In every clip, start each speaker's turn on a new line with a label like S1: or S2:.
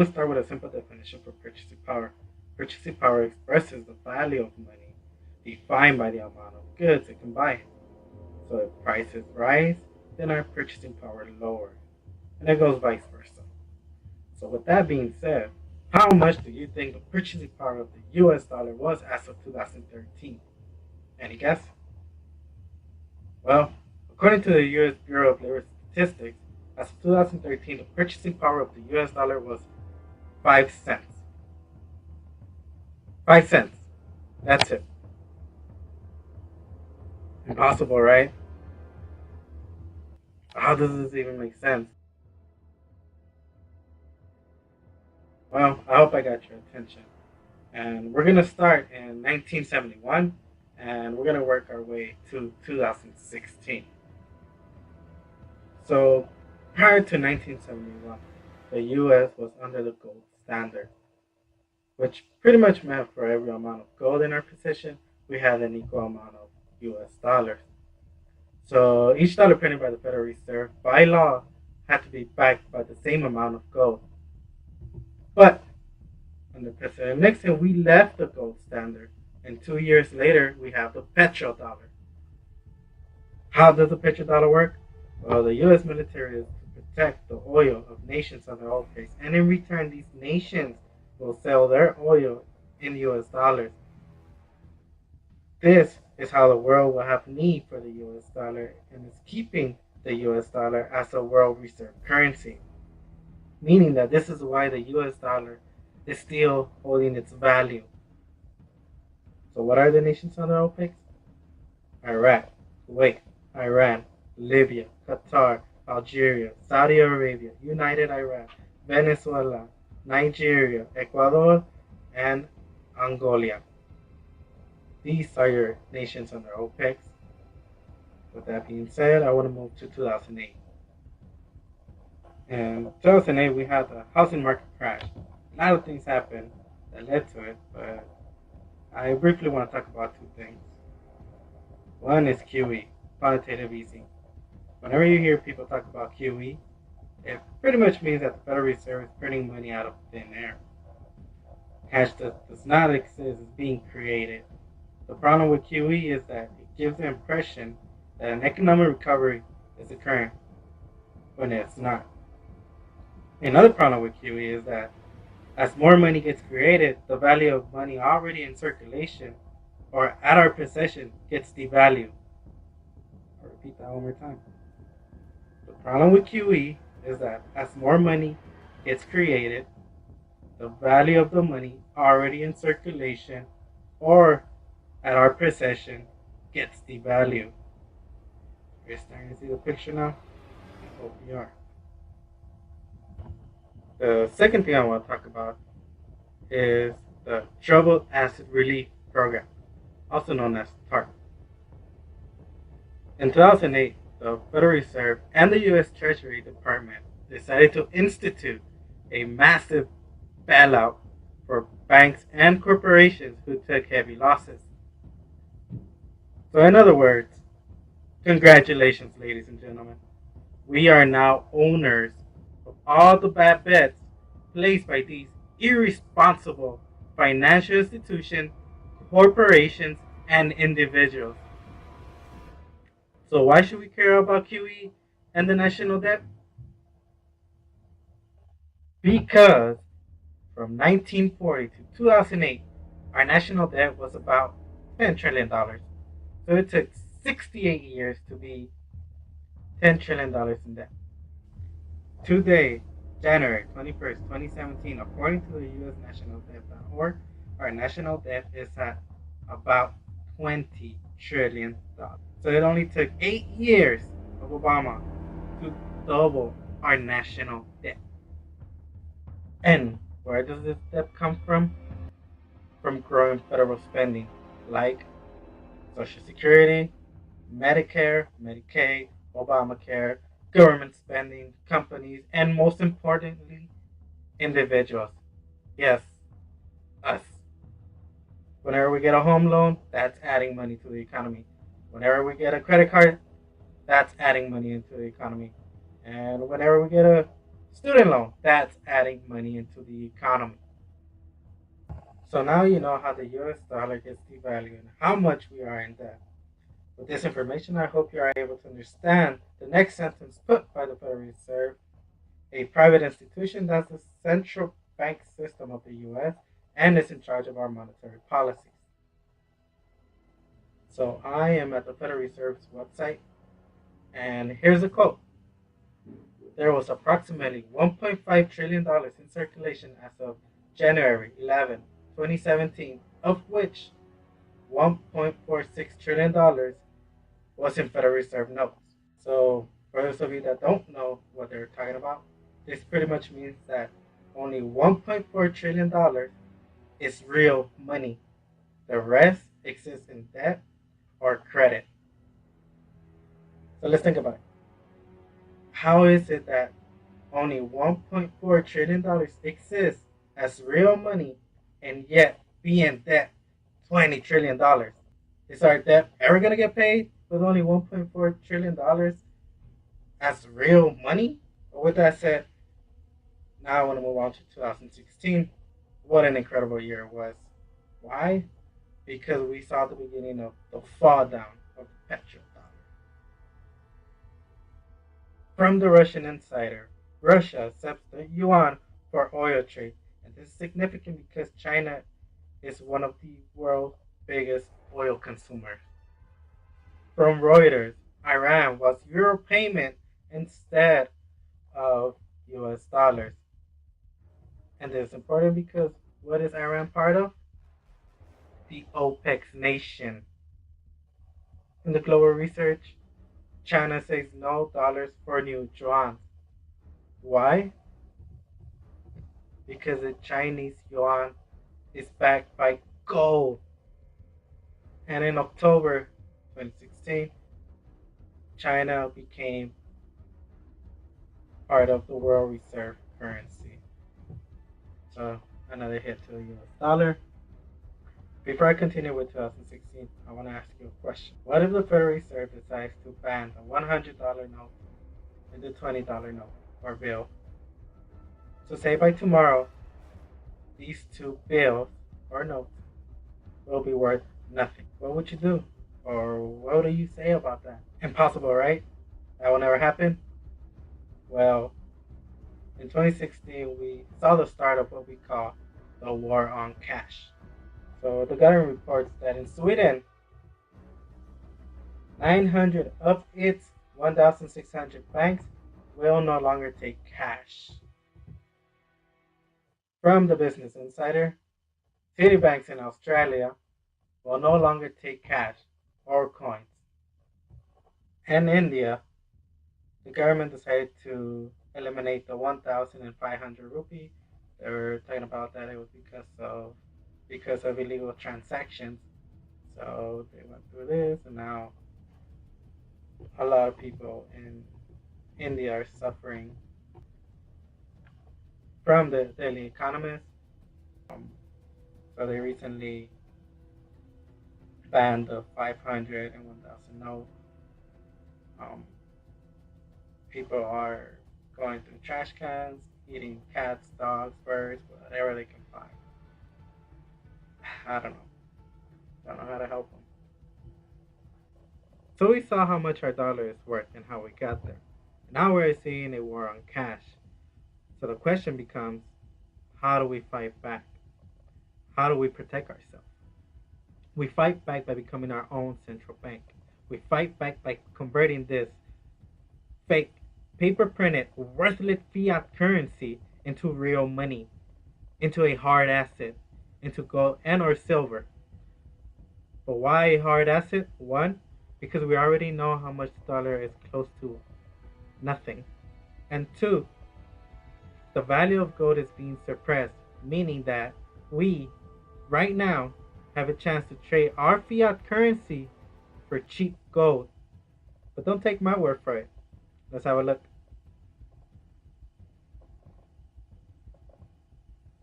S1: want to start with a simple definition for purchasing power. Purchasing power expresses the value of money defined by the amount of goods it can buy. So if prices rise, then our purchasing power lowers, and it goes vice versa. So with that being said, how much do you think the purchasing power of the US dollar was as of 2013? Any guess? Well, according to the US Bureau of Labor Statistics, as of 2013, the purchasing power of the US dollar was 5 cents. 5 cents. That's it. Impossible, right? How does this even make sense? Well, I hope I got your attention. And we're going to start in 1971 and we're going to work our way to 2016. So, prior to 1971, the US was under the gold standard, which pretty much meant for every amount of gold in our possession, we had an equal amount of US dollars. So, each dollar printed by the Federal Reserve by law had to be backed by the same amount of gold. But under President Nixon, we left the gold standard, and 2 years later, we have the petrodollar. How does the petrodollar work? Well, the U.S. military is to protect the oil of nations on their oil case, and in return, these nations will sell their oil in U.S. dollars. This is how the world will have need for the U.S. dollar, and is keeping the U.S. dollar as a world reserve currency, meaning that this is why the U.S. dollar is still holding its value. So what are the nations on the OPEC? Iraq, Kuwait, Iran, Libya, Qatar, Algeria, Saudi Arabia, United Arab, Venezuela, Nigeria, Ecuador, and Angola. These are your nations under OPEC. With that being said, I want to move to 2008. In 2008, we had the housing market crash. A lot of things happened that led to it, but I briefly want to talk about two things. One is QE, quantitative easing. Whenever you hear people talk about QE, it pretty much means that the Federal Reserve is printing money out of thin air. Cash that does not exist is being created. The problem with QE is that it gives the impression that an economic recovery is occurring when it's not. Another problem with QE is that as more money gets created, the value of money already in circulation or at our possession gets devalued. I'll repeat that one more time. The problem with QE is that as more money gets created, the value of the money already in circulation or at our possession gets devalued. You're starting to see the picture now? I hope you are. The second thing I want to talk about is the Troubled Asset Relief Program, also known as TARP. In 2008, the Federal Reserve and the U.S. Treasury Department decided to institute a massive bailout for banks and corporations who took heavy losses. So, in other words, congratulations, ladies and gentlemen. We are now owners of all the bad bets placed by these irresponsible financial institutions, corporations, and individuals. So why should we care about QE and the national debt? Because from 1940 to 2008, our national debt was about $10 trillion. So it took 68 years to be $10 trillion in debt. Today, January 21st, 2017, according to the US National Debt.org, our national debt is at about $20 trillion. So it only took 8 years of Obama to double our national debt. And where does this debt come from? From growing federal spending like Social Security, Medicare, Medicaid, Obamacare, government spending, companies, and most importantly, individuals. Yes, us. Whenever we get a home loan, that's adding money to the economy. Whenever we get a credit card, that's adding money into the economy. And whenever we get a Student loan, that's adding money into the economy. So now you know how the US dollar gets devalued and how much we are in debt. With this information, I hope you are able to understand the next sentence put by the Federal Reserve, a private institution that's the central bank system of the US and is in charge of our monetary policies. So I am at the Federal Reserve's website, and here's a quote. There was approximately $1.5 trillion in circulation as of January 11, 2017, of which $1.46 trillion was in Federal Reserve notes. So, for those of you that don't know what they're talking about, this pretty much means that only $1.4 trillion is real money. The rest exists in debt or credit. So, let's think about it. How is it that only $1.4 trillion exists as real money and yet be in debt $20 trillion? Is our debt ever going to get paid with only $1.4 trillion as real money? But with that said, now I want to move on to 2016. What an incredible year it was. Why? Because we saw the beginning of the fall down of the petrodollar. From the Russian Insider, Russia accepts the yuan for oil trade, and this is significant because China is one of the world's biggest oil consumers. From Reuters, Iran was euro payment instead of US dollars. And this is important because what is Iran part of? The OPEC nation. In the global research, China says no dollars for new yuan. Why? Because the Chinese yuan is backed by gold. And in October 2016, China became part of the world reserve currency. So another hit to the US dollar. Before I continue with 2016, I want to ask you a question. What if the Federal Reserve decides to ban the $100 note and the $20 note or bill? So say by tomorrow, these two bills or notes will be worth nothing. What would you do? Or what do you say about that? Impossible, right? That will never happen? Well, in 2016, we saw the start of what we call the war on cash. So the government reports that in Sweden, 900 of its 1,600 banks will no longer take cash. From the Business Insider, Citibanks in Australia will no longer take cash or coins. In India, the government decided to eliminate the 1,500 rupee. They were talking about that it was because of illegal transactions. So they went through this, and now a lot of people in India are suffering. From the Daily Economist, so they recently banned the 500 and 1,000 note. People are going through trash cans, eating cats, dogs, birds, whatever they can find. I don't know. Don't know how to help them. So we saw how much our dollar is worth and how we got there. Now we're seeing a war on cash. So the question becomes, how do we fight back? How do we protect ourselves? We fight back by becoming our own central bank. We fight back by converting this fake, paper printed, worthless fiat currency into real money, into a hard asset, into gold and or silver. But why a hard asset? One, because we already know how much the dollar is close to nothing. And two, the value of gold is being suppressed, meaning that we, right now, have a chance to trade our fiat currency for cheap gold. But don't take my word for it. Let's have a look.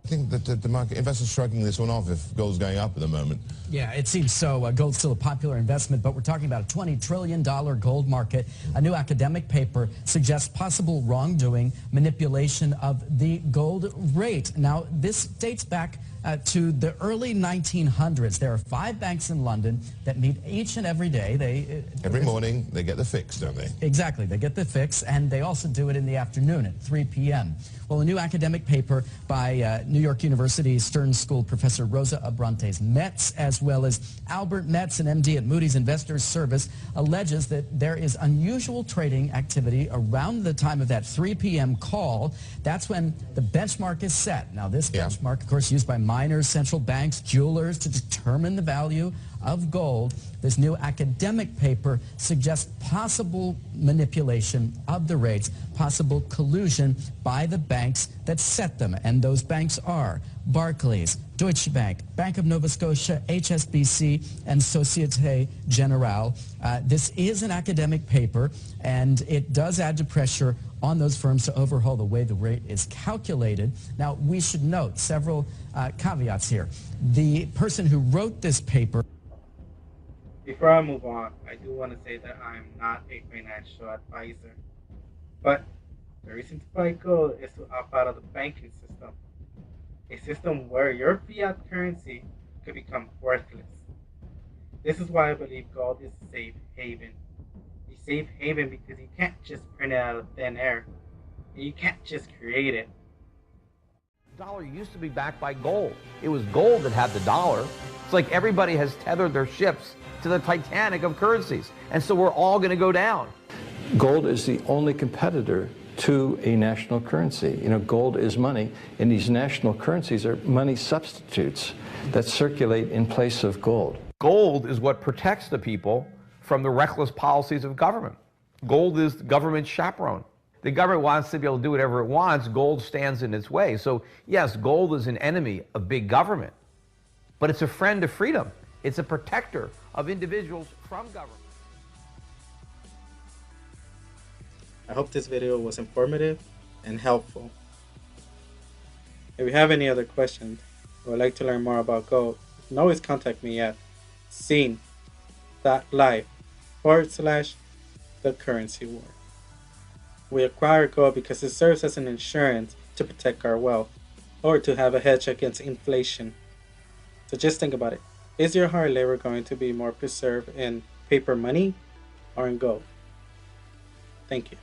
S2: think that the market investors shrugging this one off if gold's going up at the moment.
S3: Yeah, it seems so. Gold's still a popular investment, but we're talking about a $20 trillion gold market. A new academic paper suggests possible wrongdoing, manipulation of the gold rate. Now, this dates back to the early 1900s. There are 5 banks in London that meet each and every day.
S2: Every morning, they get the fix, don't they?
S3: Exactly. They get the fix, and they also do it in the afternoon at 3 p.m. Well, a new academic paper by New York University Stern School professor Rosa Abrantes Metz, as well as Albert Metz, an MD at Moody's Investors Service, alleges that there is unusual trading activity around the time of that 3 p.m. call. That's when the benchmark is set. Now, this benchmark, of course, used by miners, central banks, jewelers to determine the value of gold. This new academic paper suggests possible manipulation of the rates, possible collusion by the banks that set them. And those banks are Barclays, Deutsche Bank, Bank of Nova Scotia, HSBC, and Societe Generale. This is an academic paper, and it does add to pressure on those firms to overhaul the way the rate is calculated. Now, we should note several caveats here. The person who wrote this paper...
S1: Before I move on, I do want to say that I'm not a financial advisor. But the reason to buy gold is to opt out of the banking system. A system where your fiat currency could become worthless. This is why I believe gold is a safe haven. A safe haven because you can't just print it out of thin air. And you can't just create it.
S4: The dollar used to be backed by gold. It was gold that had the dollar. It's like everybody has tethered their ships to the Titanic of currencies. And so we're all going to go down.
S5: Gold is the only competitor to a national currency. You know, gold is money, and these national currencies are money substitutes that circulate in place of gold.
S4: Gold is what protects the people from the reckless policies of government. Gold is the government's chaperone. The government wants to be able to do whatever it wants. Gold stands in its way. So yes, gold is an enemy of big government, but it's a friend of freedom. It's a protector of individuals from government.
S1: I hope this video was informative and helpful. If you have any other questions or would like to learn more about gold, you can always contact me at scene.life/the-currency-war. We acquire gold because it serves as an insurance to protect our wealth or to have a hedge against inflation. So just think about it. Is your hard labor going to be more preserved in paper money or in gold? Thank you.